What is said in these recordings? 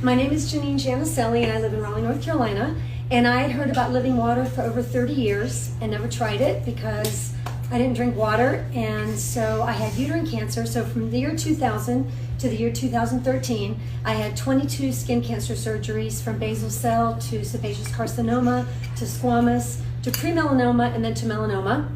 My name is Janine Janicelli, and I live in Raleigh, North Carolina. And I had heard about living water for over 30 years and never tried it because I didn't drink water. And so I had uterine cancer. So from the year 2000 to the year 2013, I had 22 skin cancer surgeries, from basal cell to sebaceous carcinoma to squamous to pre-melanoma and then to melanoma.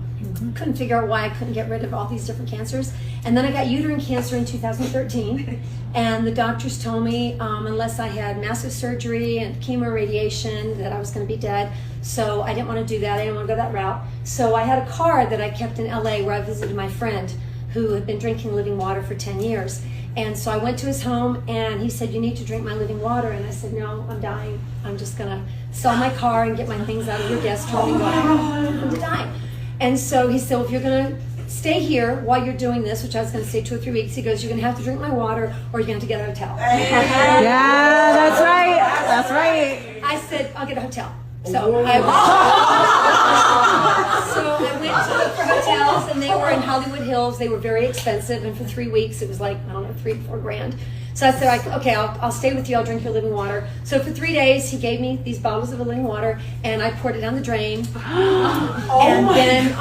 Couldn't figure out why I couldn't get rid of all these different cancers. And then I got uterine cancer in 2013, and the doctors told me unless I had massive surgery and chemo radiation that I was going to be dead. So I didn't want to do that. I didn't want to go that route. So I had a card that I kept in LA where I visited my friend who had been drinking living water for 10 years. And so I went to his home, and he said, "You need to drink my living water." And I said, "No, I'm dying. I'm just going to sell my car and get my things out of your guest room and go, I'm dying." And so he said, "Well, if you're going to stay here while you're doing this," which I was going to stay 2 or 3 weeks, he goes, "You're going to have to drink my water, or you're going to have to get a hotel." Yeah, that's right. That's right. I said, "I'll get a hotel." So I went to look for hotels, and they were in Hollywood Hills. They were very expensive, and for 3 weeks it was like, I don't know, $3-4 grand. So I said, "Okay, I'll stay with you. I'll drink your living water." So for 3 days, he gave me these bottles of living water, and I poured it down the drain. And then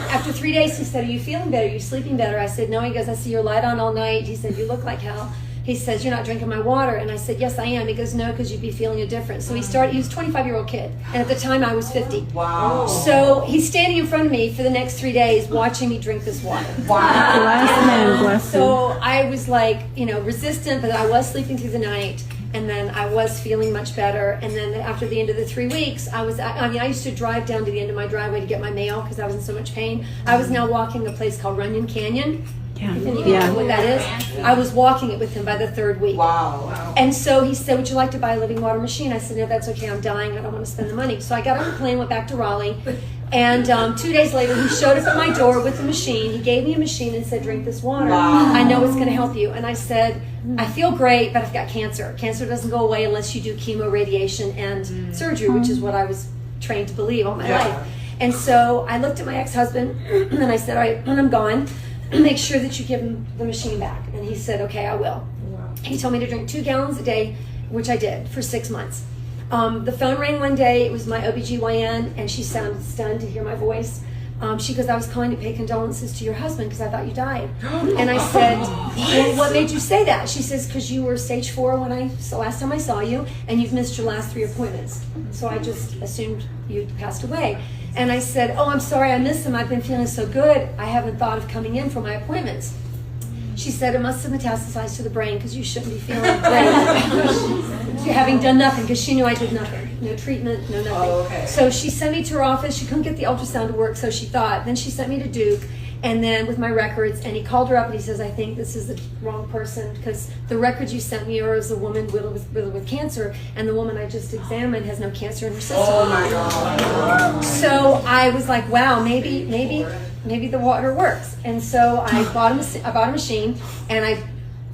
after 3 days, he said, "Are you feeling better? Are you sleeping better?" I said, "No." He goes, "I see your light on all night." He said, "You look like hell." He says, "You're not drinking my water." And I said, "Yes, I am." He goes, "No, because you'd be feeling a difference." So he was a 25-year-old kid. And at the time, I was 50. Wow. So he's standing in front of me for the next 3 days watching me drink this water. Wow. Bless him. Bless him. So I was like, resistant, but I was sleeping through the night. And then I was feeling much better. And then after the end of the 3 weeks, I used to drive down to the end of my driveway to get my mail because I was in so much pain. I was now walking a place called Runyon Canyon. Yeah. If any of you know what that is. I was walking it with him by the 3rd week. Wow. And so he said, "Would you like to buy a living water machine?" I said, "No, that's okay. I'm dying. I don't want to spend the money." So I got on the plane, went back to Raleigh. And 2 days later, he showed up at my door with the machine. He gave me a machine and said, "Drink this water. Wow. I know it's going to help you." And I said, "I feel great, but I've got cancer. Cancer doesn't go away unless you do chemo, radiation, and surgery," which is what I was trained to believe all my life. And so I looked at my ex-husband, and I said, "All right, when I'm gone, make sure that you give him the machine back." And he said, "Okay, I will." He told me to drink 2 gallons a day, which I did for 6 months. The phone rang one day. It was my OBGYN, and she sounded stunned to hear my voice. She goes, "I was calling to pay condolences to your husband because I thought you died." And I said, "Well, what made you say that?" She says, "Because you were stage 4 last time I saw you, and you've missed your last 3 appointments. So I just assumed you'd passed away." And I said, "Oh, I'm sorry I missed them. I've been feeling so good. I haven't thought of coming in for my appointments." She said, "It must have metastasized to the brain because you shouldn't be feeling great. You're having done nothing," because she knew I did nothing. No treatment, no nothing. Oh, okay. So she sent me to her office. She couldn't get the ultrasound to work, so she thought. Then she sent me to Duke, and then with my records, and he called her up and he says, "I think this is the wrong person because the records you sent me are as a woman with cancer, and the woman I just examined has no cancer in her system." Oh my God. So I was like, wow, maybe the water works. And so I bought a machine, and I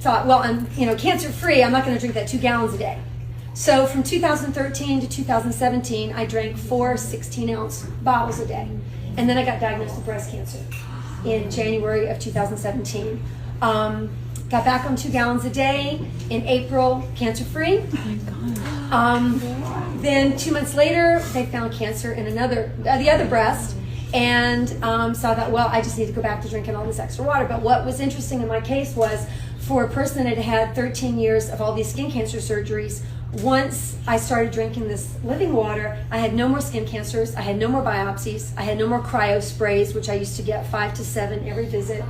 thought, well, I'm cancer free. I'm not going to drink that 2 gallons a day. So from 2013 to 2017, I drank 4 16-ounce bottles a day, and then I got diagnosed with breast cancer in January of 2017. Got back on 2 gallons a day in April, cancer free. Oh my God. Then 2 months later, they found cancer in the other breast. And so I thought, well, I just need to go back to drinking all this extra water. But what was interesting in my case was, for a person that had had 13 years of all these skin cancer surgeries, once I started drinking this living water, I had no more skin cancers, I had no more biopsies, I had no more cryo sprays, which I used to get 5 to 7 every visit.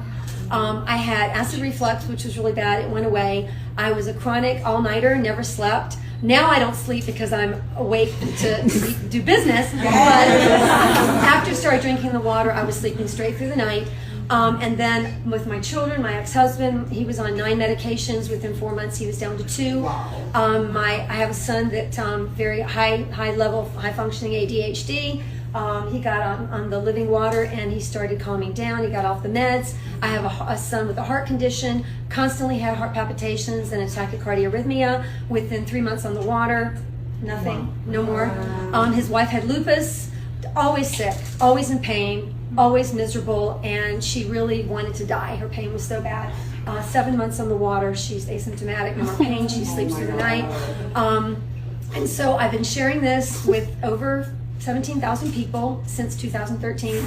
I had acid reflux, which was really bad. It went away. I was a chronic all-nighter, never slept. Now I don't sleep because I'm awake to do business. But after I started drinking the water, I was sleeping straight through the night. And then with my children, my ex-husband, he was on 9 medications. Within 4 months, he was down to 2. I have a son that very high level, high functioning ADHD. He got on the living water and he started calming down. He got off the meds. I have a son with a heart condition, constantly had heart palpitations and a tachycardia arrhythmia. Within 3 months on the water, nothing, no more. His wife had lupus, always sick, always in pain, always miserable, and she really wanted to die. Her pain was so bad. 7 months on the water. She's asymptomatic, no more pain. She sleeps through the night. And so I've been sharing this with over 17,000 people since 2013.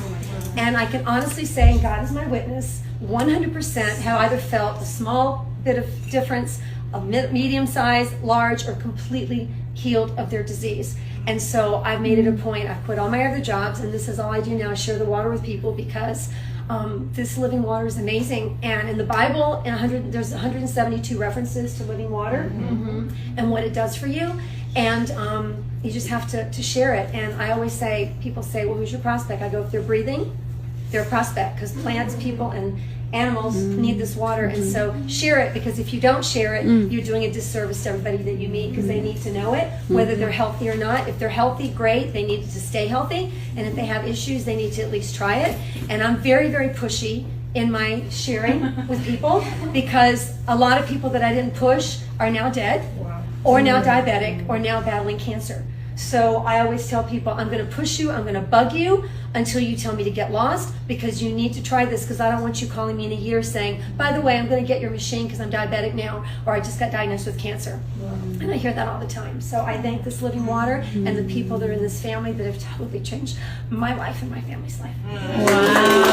And I can honestly say, and God is my witness, 100% have either felt a small bit of difference, a medium size, large, or completely healed of their disease. And so I've made it a point. I've quit all my other jobs, and this is all I do now, share the water with people, because this living water is amazing. And in the Bible, there's 172 references to living water and what it does for you. And you just have to share it. And I always say, people say, well, who's your prospect? I go, if they're breathing, they're a prospect, because plants, people, and animals need this water. And so share it, because if you don't share it, you're doing a disservice to everybody that you meet, because they need to know it, whether they're healthy or not. If they're healthy, great, they need to stay healthy. And if they have issues, they need to at least try it. And I'm very, very pushy in my sharing with people, because a lot of people that I didn't push are now dead, or now diabetic, or now battling cancer. So I always tell people, I'm going to push you, I'm going to bug you until you tell me to get lost, because you need to try this, because I don't want you calling me in a year saying, by the way, I'm going to get your machine because I'm diabetic now, or I just got diagnosed with cancer. And I hear that all the time. So I thank this living water and the people that are in this family that have totally changed my life and my family's life. Wow.